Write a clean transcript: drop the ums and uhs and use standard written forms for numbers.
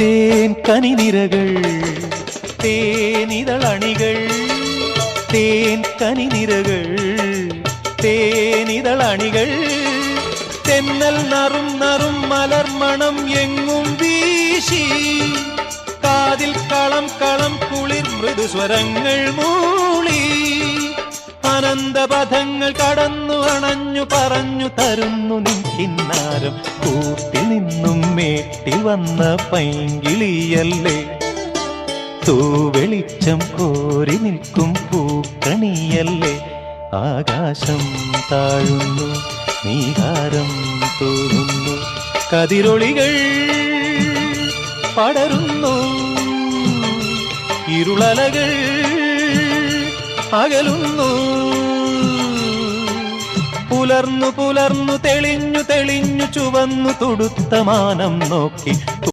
തേൻ കനിനിരകൾ തേനിതളണികൾ തേൻ കനിനിരകൾ തേനിതളണികൾ തെന്നൽ നറും നറും മലർമണം എങ്ങും വീശി കാതിൽ കളം കളം കുളിർ മൃദുസ്വരങ്ങൾ മൂളി അനന്തപഥങ്ങൾ കടന്നു അണഞ്ഞു പറഞ്ഞു തരുന്നു നിൻ കിന്നാരം കൂട്ടിൽ നിന്നും മേട്ടിൽ വന്ന പൈങ്കിളിയല്ലേ തൂവെളിച്ചം കോരി നിൽക്കും പൂക്കണിയല്ലേ ആകാശം താഴുന്നു നീഹാരം തോന്നുന്നു കതിരൊളികൾ പടരുന്നു ഇരുളലകൾ അകലുന്നു പുലർന്നു പുലർന്നു തെളിഞ്ഞു തെളിഞ്ഞു ചുവന്നു തുടുത്ത മാനം നോക്കി